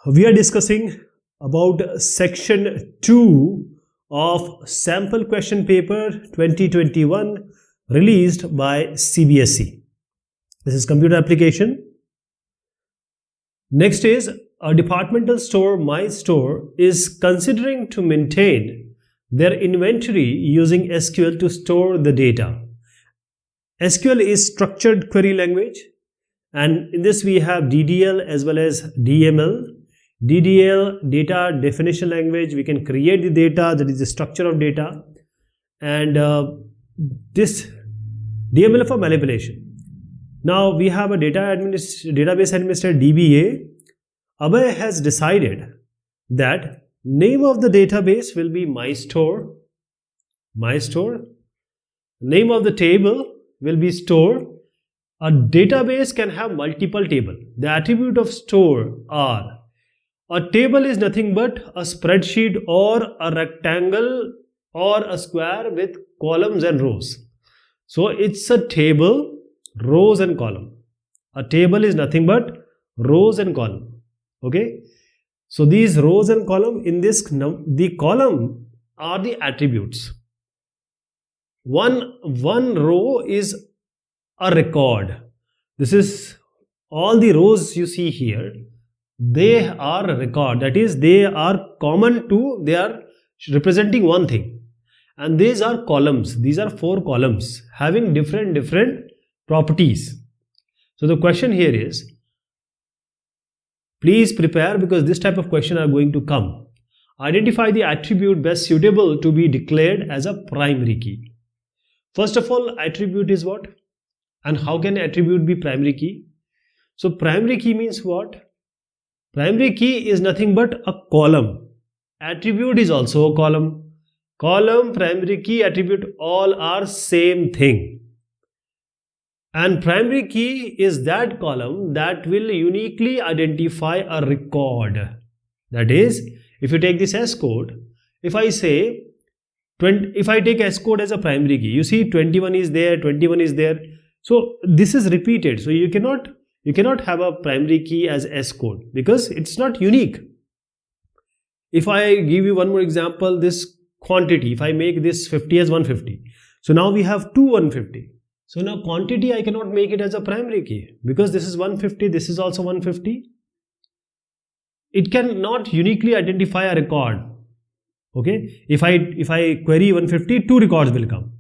We are discussing about section 2 of sample question paper 2021 released by CBSE. This is computer application. Next is a departmental store, My Store, is considering to maintain their inventory using SQL to store the data. SQL is structured query language, and in this we have DDL as well as DML. DDL, data definition language, we can create the data, that is the structure of data, and this DML for manipulation. Now we have a database administrator DBA. Abhay has decided that name of the database will be My Store. Name of the table will be store. A database can have multiple tables. The attribute of store are: a table is nothing but a spreadsheet or a rectangle or a square with columns and rows. So it's a table, rows and column. A table is nothing but rows and column. Okay. So these rows and column, in this the column are the attributes. One row is a record. This is all the rows you see here. They are a record, that is, they are common to, they are representing one thing. And these are columns. These are 4 columns having different properties. So the question here is, please prepare, because this type of question are going to come. Identify the attribute best suitable to be declared as a primary key. First of all, attribute is what? And how can attribute be primary key? So primary key means what? Primary key is nothing but a column. Attribute is also a column. Column, primary key, attribute, all are same thing. And primary key is that column that will uniquely identify a record. That is, if you take this S code, if I say, if I take S code as a primary key, you see 21 is there, 21 is there. So this is repeated. So you cannot have a primary key as S code because it's not unique. If I give you one more example, this quantity, if I make this 50 as 150, so now we have two 150. So now quantity I cannot make it as a primary key because this is 150, this is also 150. It cannot uniquely identify a record. Okay, if I query 150, 2 records will come.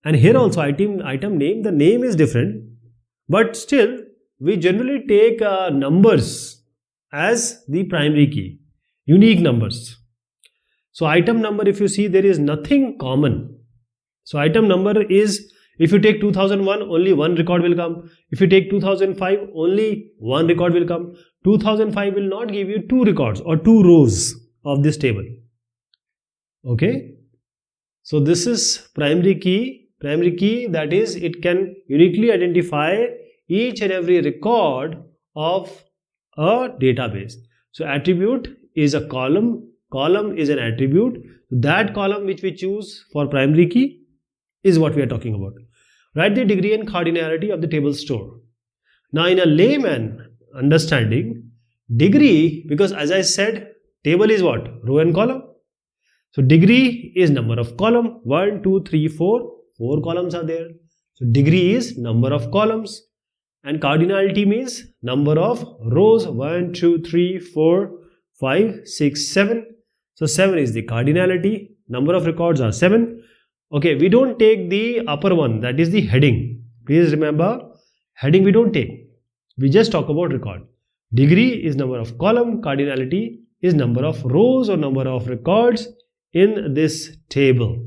And here also item name, the name is different, but still we generally take numbers as the primary key, unique numbers. So item number, if you see, there is nothing common. So item number is, if you take 2001, only 1 record will come. If you take 2005, only 1 record will come. 2005 will not give you 2 records or 2 rows of this table. Okay. So this is primary key. Primary key, that is, it can uniquely identify each and every record of a database. So attribute is a column, column is an attribute. That column which we choose for primary key is what we are talking about. Write the degree and cardinality of the table store. Now in a layman understanding, degree, because as I said, table is what? Row and column. So degree is number of column, 1, 2, 3, 4. 4 columns are there. So degree is number of columns, and cardinality means number of rows, 1, 2, 3, 4, 5, 6, 7. So 7 is the cardinality. Number of records are 7. Okay, we don't take the upper one, that is the heading. Please remember, heading we don't take. We just talk about record. Degree is number of column, cardinality is number of rows or number of records in this table.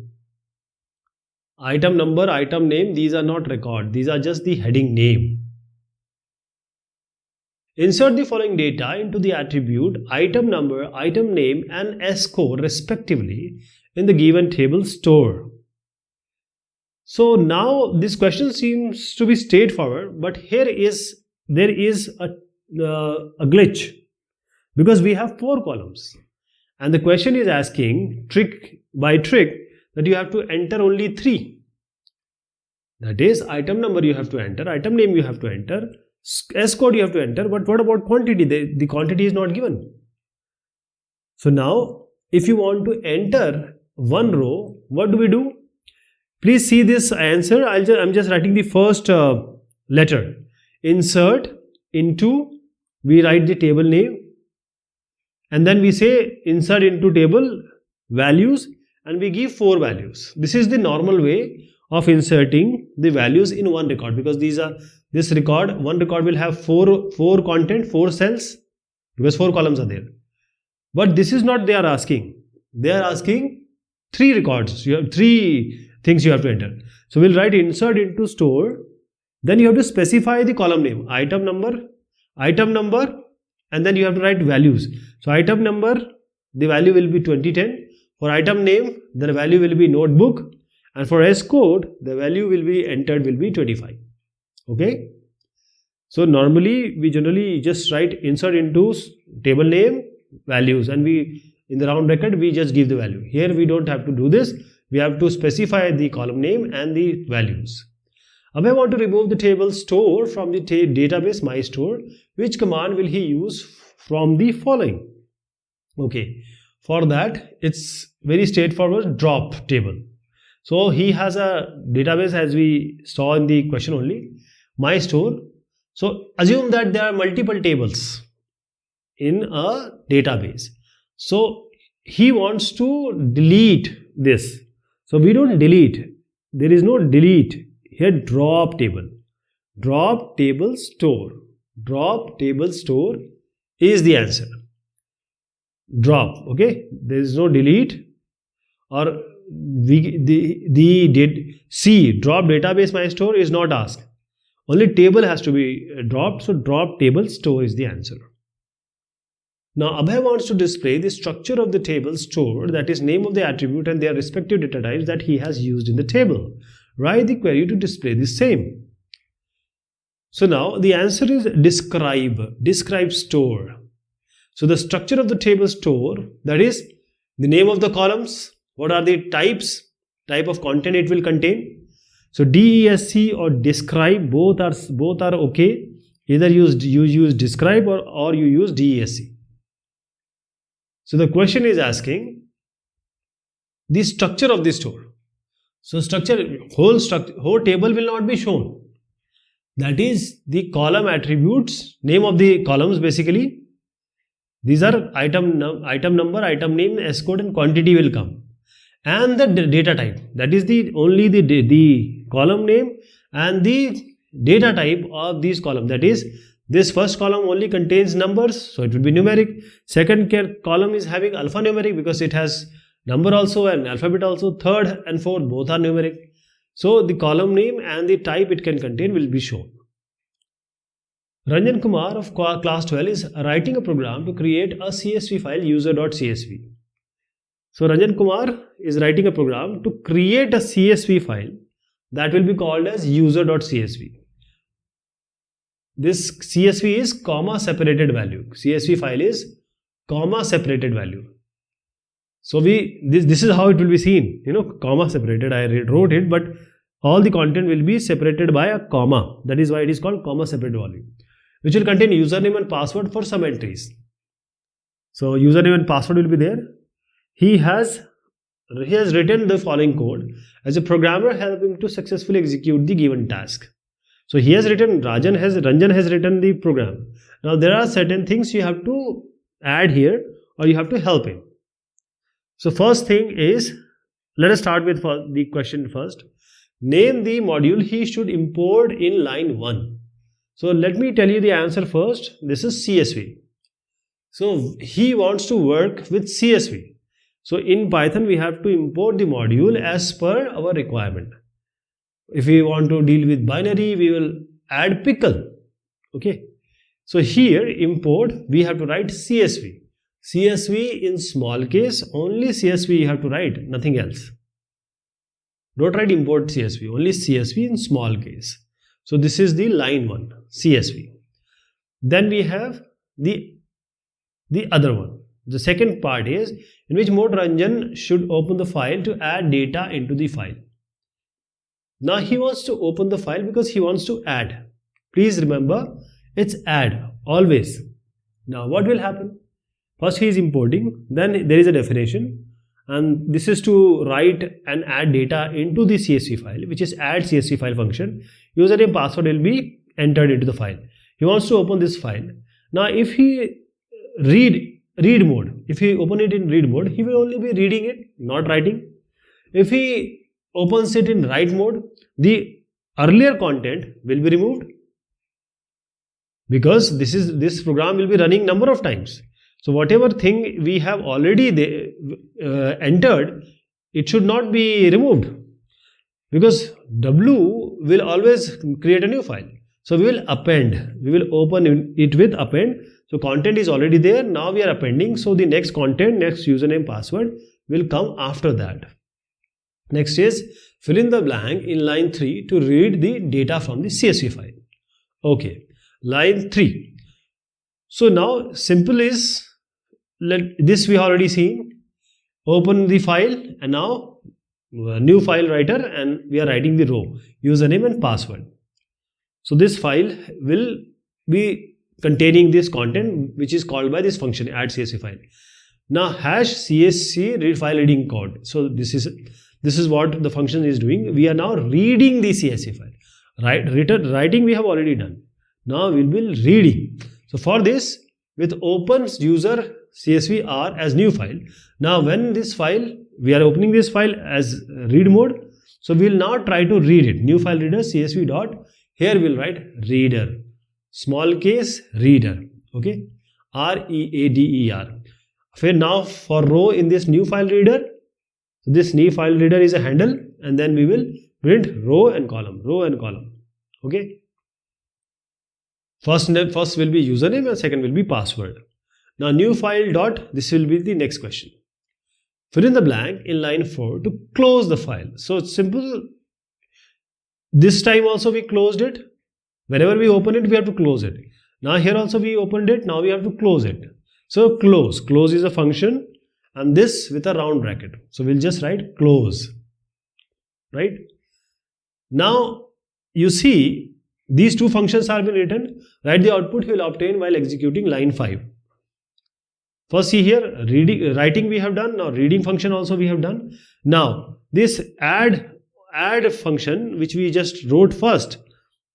Item number, item name, these are not record, these are just the heading name. Insert the following data into the attribute item number, item name and S code respectively in the given table store. So now this question seems to be straightforward, but there is a glitch because we have 4 columns and the question is asking trick that you have to enter only 3. That is, item number you have to enter, item name you have to enter, S code you have to enter, but what about quantity? The quantity is not given. So now, if you want to enter one row, what do we do? Please see this answer. I'm just writing the first letter. Insert into, we write the table name, and then we say insert into table values, and we give 4 values. This is the normal way of inserting the values in one record, because one record will have 4 content, 4 cells, because 4 columns are there. But this is not they are asking. They are asking 3 records. You have 3 things you have to enter. So we'll write insert into store. Then you have to specify the column name, item number, and then you have to write values. So item number, the value will be 2010. For item name, the value will be notebook. And for S code, the value will be entered will be 25. Okay. So normally we generally just write insert into table name, values, and we in the round bracket we just give the value. Here we don't have to do this. We have to specify the column name and the values. Now I want to remove the table store from the database MyStore. Which command will he use from the following? Okay, for that it's very straightforward. Drop table. So he has a database, as we saw in the question only, MyStore. So assume that there are multiple tables in a database. So he wants to delete this. So we don't delete. There is no delete. Here drop table. Drop table store. Drop table store is the answer. Drop. Okay. There is no delete. Or see, drop database MyStore is not asked. Only table has to be dropped. So drop table store is the answer. Now Abhay wants to display the structure of the table store, that is name of the attribute and their respective data types that he has used in the table. Write the query to display the same. So now the answer is describe store. So the structure of the table store, that is the name of the columns, what are the type of content it will contain. So DESC or describe, both are okay. Either you use describe or you use DESC. So the question is asking the structure of the store. So whole table will not be shown. That is the column attributes, name of the columns basically. These are item number, item name, S code, and quantity will come. And the data type, that is only the column name and the data type of these columns. That is, this first column only contains numbers, so it will be numeric. Second column is having alphanumeric because it has number also and alphabet also. Third and fourth both are numeric. So the column name and the type it can contain will be shown. Ranjan Kumar of class 12 is writing a program to create a CSV file user.csv. So Ranjan Kumar is writing a program to create a CSV file that will be called as user.csv. This CSV is comma separated value. CSV file is comma separated value. So this is how it will be seen. Comma separated. I wrote it, but all the content will be separated by a comma. That is why it is called comma separated value, which will contain username and password for some entries. So username and password will be there. He has written the following code. As a programmer, help him to successfully execute the given task. So he has written, Ranjan has written the program. Now there are certain things you have to add here, or you have to help him. So first thing is, let us start with the question first. Name the module he should import in line 1. So let me tell you the answer first. This is CSV. So he wants to work with CSV. So in Python we have to import the module as per our requirement. If we want to deal with binary, we will add pickle. Okay. So here import, we have to write CSV. CSV in small case, only CSV you have to write, nothing else. Don't write import CSV, only CSV in small case. So this is the line 1, CSV. Then we have the other one. The second part is in which mode Ranjan should open the file to add data into the file. Now he wants to open the file because he wants to add. Please remember, It's add always. Now what will happen? First he is importing, then there is a definition, and this is to write and add data into the CSV file, which is add CSV file function. Username, password will be entered into the file. He wants to open this file. Now if he read mode, if he open it in read mode, he will only be reading it, not writing. If he opens it in write mode, the earlier content will be removed, because this program will be running number of times. So whatever thing we have already entered, it should not be removed, because W will always create a new file. So we will append, we will open it with append. So content is already there, now we are appending. So the next content, next username, password will come after that. Next is fill in the blank in line 3 to read the data from the CSV file. Okay, line 3. So now simple is, this we already seen. Open the file, and now new file writer, and we are writing the row, username and password. So this file will be containing this content, which is called by this function add CSV file. Now hash CSV read file reading code. So this is what the function is doing. We are now reading the CSV file. Writing we have already done. Now we will be reading. So for this, with opens user CSV R as new file. Now when this file, we are opening this file as read mode. So we will now try to read it. New file reader CSV dot. Here we will write reader. Small case reader. Okay. READER. Now for row in this new file reader. So this new file reader is a handle, and then we will print row and column. Okay. First will be username and second will be password. Now new file dot, this will be the next question. Fill in the blank in line 4 to close the file. So it's simple. This time also we closed it. Whenever we open it, we have to close it. Now here also we opened it. Now we have to close it. So close is a function, and this with a round bracket. So we'll just write close. Right? Now you see these two functions have been written. Write the output he will obtain while executing line 5. First see here, writing we have done. Now reading function also we have done. Now this add function which we just wrote first,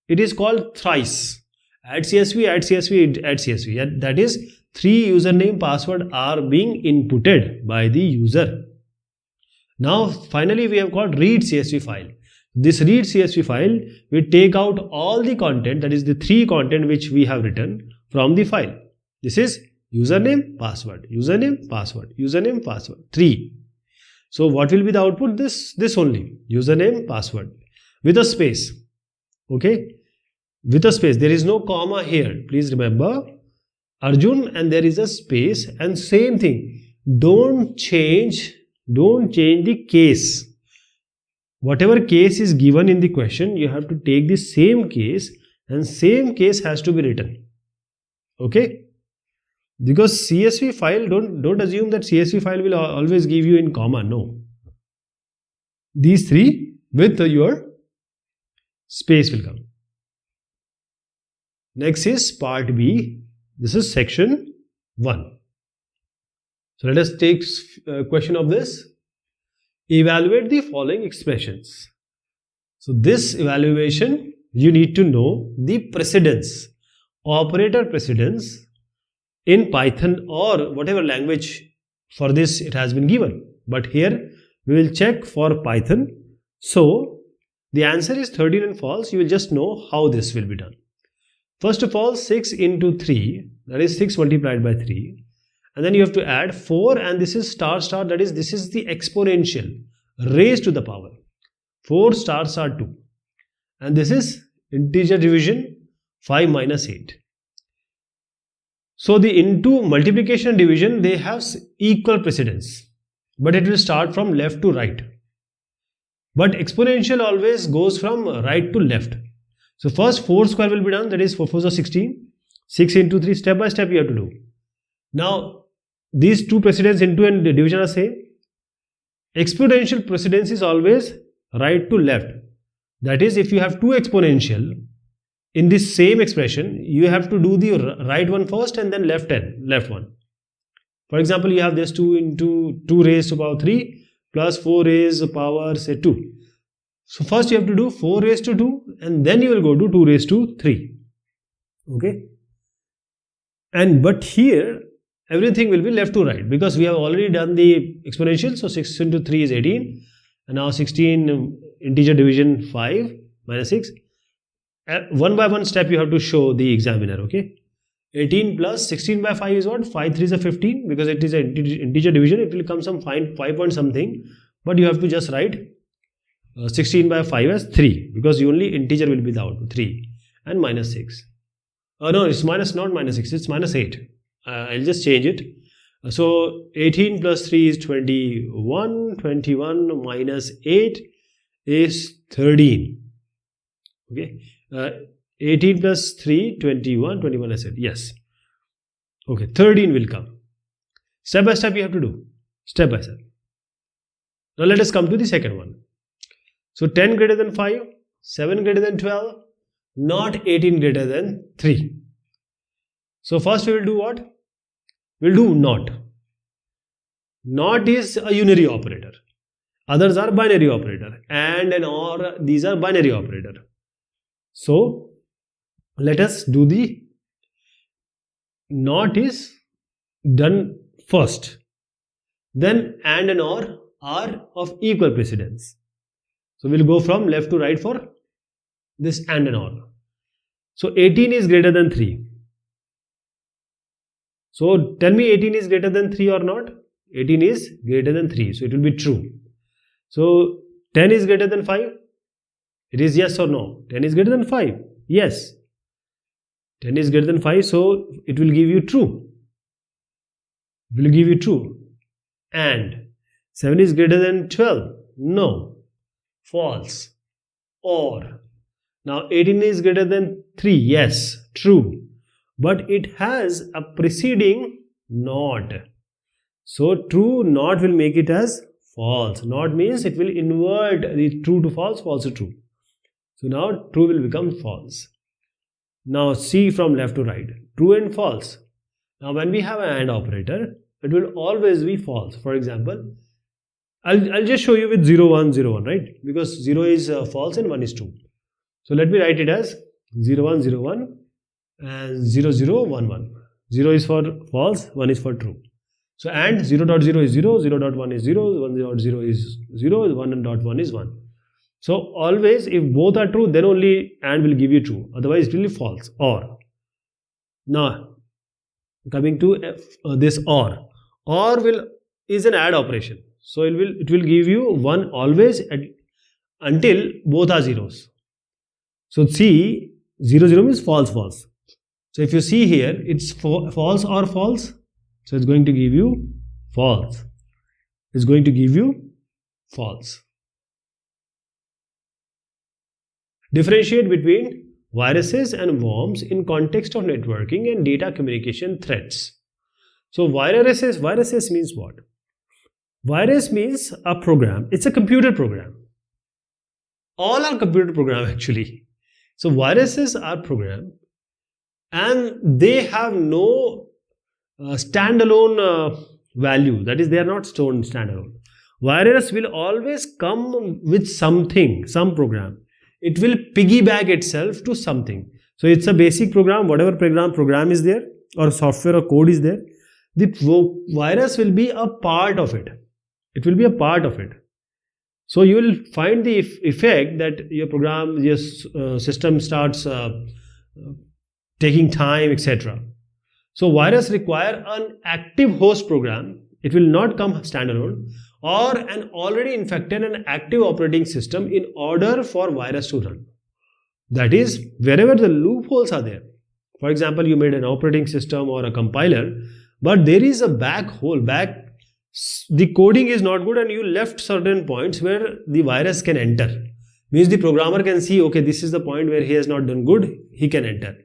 it is called thrice. Add CSV, add CSV, add CSV. That is 3 username, password are being inputted by the user. Now finally we have called read CSV file. This read CSV file will take out all the content, that is the 3 content which we have written from the file. This is username, password, username, password, username, password, 3. So what will be the output? This only, username, password, with a space. Okay, with a space. There is no comma here. Please remember, Arjun, and there is a space, and same thing. Don't change the case. Whatever case is given in the question, you have to take the same case, and same case has to be written. Okay? Because CSV file, don't assume that CSV file will always give you in comma. No. These 3 with your space will come. Next is part B. This is section 1. So let us take a question of this. Evaluate the following expressions. So this evaluation, you need to know the precedence, operator precedence in Python or whatever language for this it has been given. But here we will check for Python. So the answer is 13 and false. You will just know how this will be done. First of all, 6 into 3, that is 6 multiplied by 3. And then you have to add 4, and this is star, that is this is the exponential raised to the power. 4 stars are 2. And this is integer division, 5 minus 8. So the into multiplication and division, they have equal precedence, but it will start from left to right. But exponential always goes from right to left. So first 4 square will be done, that is 4 4s are 16. 6 into 3, step by step you have to do. Now these two precedence, into and division, are same. Exponential precedence is always right to left. That is, if you have 2 exponential, in this same expression, you have to do the right one first and then left one. For example, you have this 2 into 2 raised to power 3 plus 4 raised to power say 2. So first you have to do 4 raised to 2 and then you will go to 2 raised to 3. Okay. But here everything will be left to right because we have already done the exponential. So 6 into 3 is 18 and now 16 integer division 5 minus 6. One by one step you have to show the examiner. Okay. 18 plus 16 by 5 is what? 5 3 is a 15 because it is an integer division. It will come some 5 point something, but you have to just write 16 by 5 as 3 because the only integer will be the output 3 and minus 6. No, it's minus, not minus 6, it's minus 8. I'll just change it. So 18 plus 3 is 21, 21 minus 8 is 13. Okay. 18 plus 3, 21, 21 I said, yes. Okay, 13 will come. Step by step you have to do, step by step. Now let us come to the second one. So 10 greater than 5, 7 greater than 12, not 18 greater than 3. So first we will do what? We will do not. Not is a unary operator. Others are binary operator. And or, these are binary operator. So let us do the not is done first. Then and or are of equal precedence. So we'll go from left to right for this and or. So 18 is greater than 3. So tell me 18 is greater than 3 or not? 18 is greater than 3. So it will be true. So 10 is greater than 5? It is yes or no? 10 is greater than 5? Yes. 10 is greater than 5, so it will give you true. It will give you true. And 7 is greater than 12? No. False. Or, now 18 is greater than 3? Yes, true. But it has a preceding not. So true not will make it as false. Not means it will invert the true to false, false to true. So now true will become false. Now see from left to right. True and false. Now when we have an AND operator, it will always be false. For example, I'll just show you with 0, 1, 0, 1, right? Because 0 is false and 1 is true. So let me write it as 0, 1, 0, 1 and 0, 0, 1, 1. 0 is for false, 1 is for true. So and 0.0 is 0, 0.1 is 0, 1.0 is 0, 1.1 is 1. So always if both are true, then only AND will give you true. Otherwise it will be false. Or. Now coming to this or. Or is an add operation. So it will give you 1 always until both are zeros. So see 0, 0 means false, false. So if you see here, it's false or false. So it's going to give you false. It's going to give you false. Differentiate between viruses and worms in context of networking and data communication threats. So viruses means what? Virus means a program. It's a computer program. All are computer program actually. So viruses are program and they have no standalone value. That is, they are not stored standalone. Virus will always come with something, some program. It will piggyback itself to something. So it's a basic program, whatever program is there or software or code is there. The virus will be a part of it. It will be a part of it. So you will find the effect that your program, your system starts taking time, etc. So virus require an active host program. It will not come standalone, or an already infected and active operating system in order for virus to run. That is, wherever the loopholes are there. For example, you made an operating system or a compiler, but there is a the coding is not good and you left certain points where the virus can enter. Means the programmer can see, okay, this is the point where he has not done good, he can enter.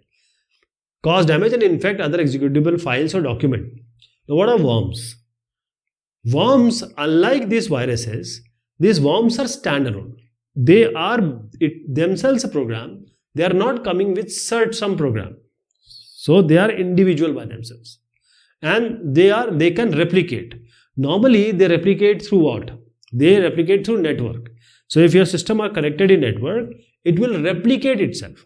Cause damage and infect other executable files or document. Now what are worms? Worms, unlike these viruses, these worms are standalone. They are themselves a program They are not coming with some program. So they are individual by themselves. And they can replicate. Normally they replicate through what? They replicate through network. So if your system are connected in network, it will replicate itself.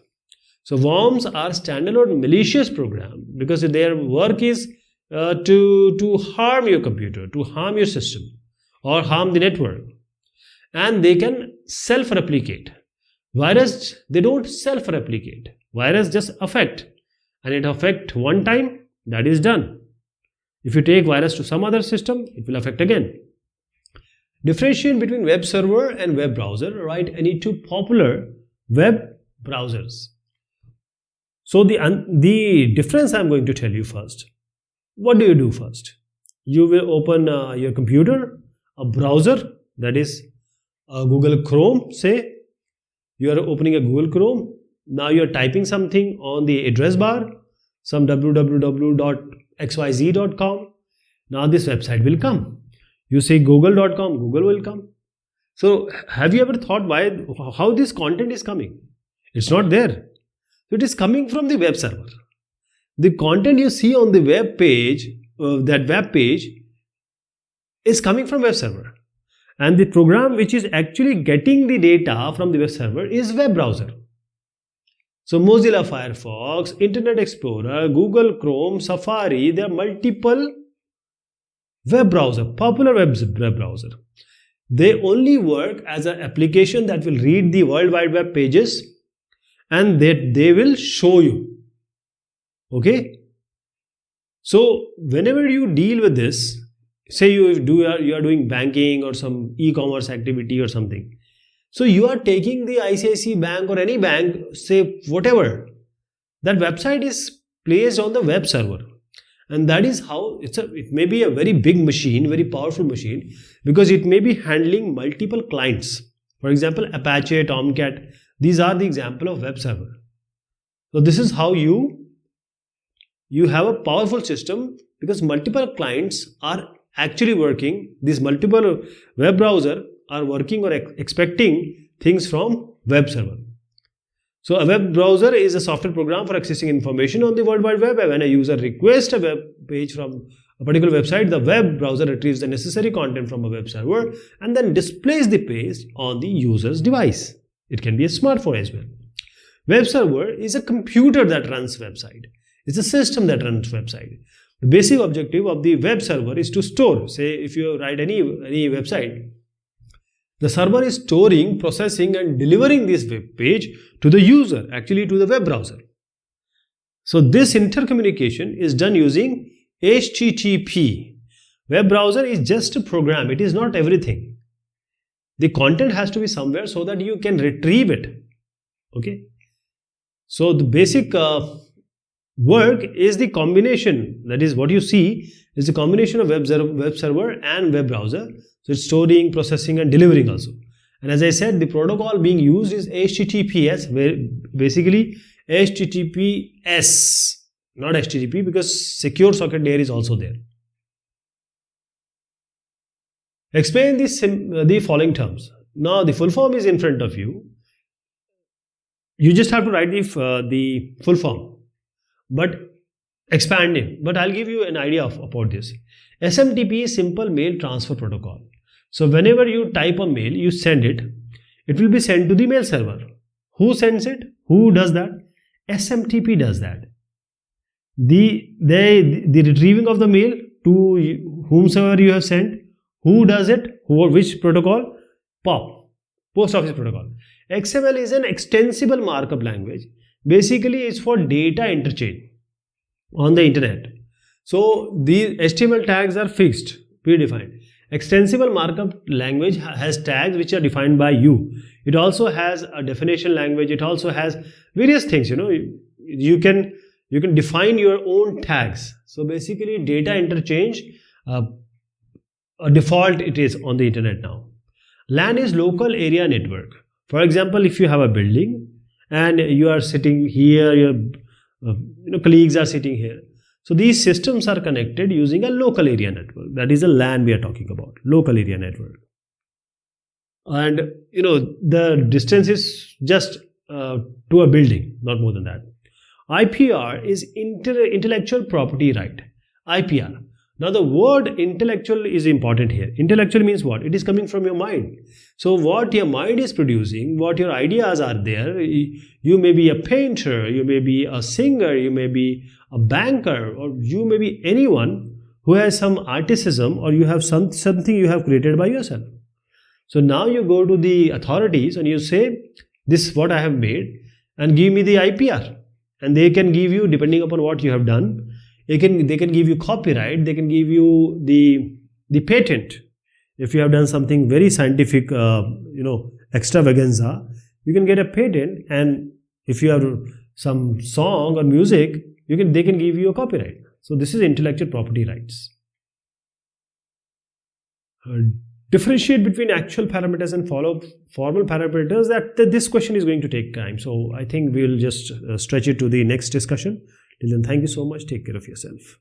So worms are standalone malicious program because their work is to harm your computer, to harm your system or harm the network. And they can self-replicate. Virus, they don't self-replicate. Virus just affect, and it affect one time, that is done. If you take virus to some other system, it will affect again. Differentiate between web server and web browser. Write any two popular web browsers. So the difference I'm going to tell you first. What do you do first? You will open your computer, a browser, that is Google Chrome, say. You are opening a Google Chrome. Now you are typing something on the address bar, some www.xyz.com. Now this website will come. You say google.com, Google will come. So have you ever thought how this content is coming? It's not there. It is coming from the web server. The content you see on the web page, that web page, is coming from web server. And the program which is actually getting the data from the web server is web browser. So Mozilla Firefox, Internet Explorer, Google Chrome, Safari, there are multiple web browser, popular web browser. They only work as an application that will read the World Wide Web pages and they will show you. Okay? So whenever you deal with this, say you are doing banking or some e-commerce activity or something. So you are taking the ICICI Bank or any bank, say whatever, that website is placed on the web server. And that is how it may be a very big machine, very powerful machine, because it may be handling multiple clients. For example, Apache, Tomcat, these are the example of web server. So this is how you have a powerful system, because multiple clients are actually working. These multiple web browser are working or expecting things from web server. So a web browser is a software program for accessing information on the World Wide Web. When a user requests a web page from a particular website, the web browser retrieves the necessary content from a web server and then displays the page on the user's device. It can be a smartphone as well. Web server is a computer that runs website. It's a system that runs website. The basic objective of the web server is to store. Say if you write any website, the server is storing, processing and delivering this web page to the user, actually to the web browser. So this intercommunication is done using HTTP. Web browser is just a program. It is not everything. The content has to be somewhere so that you can retrieve it. Okay. So the basic work is the combination. That is what you see is the combination of web server and web browser. So it's storing, processing and delivering also. And as I said, the protocol being used is HTTPS, where basically HTTPS, not HTTP, because secure socket layer is also there. Explain the following terms. Now the full form is in front of you. You just have to write the full form, but expand it. But I'll give you an idea about this. SMTP is Simple Mail Transfer Protocol. So whenever you type a mail, you send it, it will be sent to the mail server. Who sends it? Who does that? SMTP does that. The retrieving of the mail to whomsoever you have sent, who does it? Which protocol? POP, Post Office Protocol. XML is an extensible markup language. Basically, it's for data interchange on the internet. So the HTML tags are fixed, predefined. Extensible markup language has tags which are defined by you. It also has a definition language. It also has various things. You can define your own tags. So basically, data interchange, a default it is on the internet now. LAN is local area network. For example, if you have a building and you are sitting here, your colleagues are sitting here. So these systems are connected using a local area network. That is a LAN we are talking about, local area network. And the distance is just to a building, not more than that. IPR is intellectual property right. IPR. Now the word intellectual is important here. Intellectual means what? It is coming from your mind. So what your mind is producing, what your ideas are there, you may be a painter, you may be a singer, you may be a banker, or you may be anyone who has some artisanship, or you have something you have created by yourself. So now you go to the authorities and you say, this is what I have made and give me the IPR. And they can give you, depending upon what you have done, they can give you copyright, they can give you the patent. If you have done something very scientific, extravaganza, you can get a patent. And if you have some song or music, they can give you a copyright. So this is intellectual property rights. Differentiate between actual parameters and formal parameters. That this question is going to take time. So I think we'll just stretch it to the next discussion. Till then, thank you so much. Take care of yourself.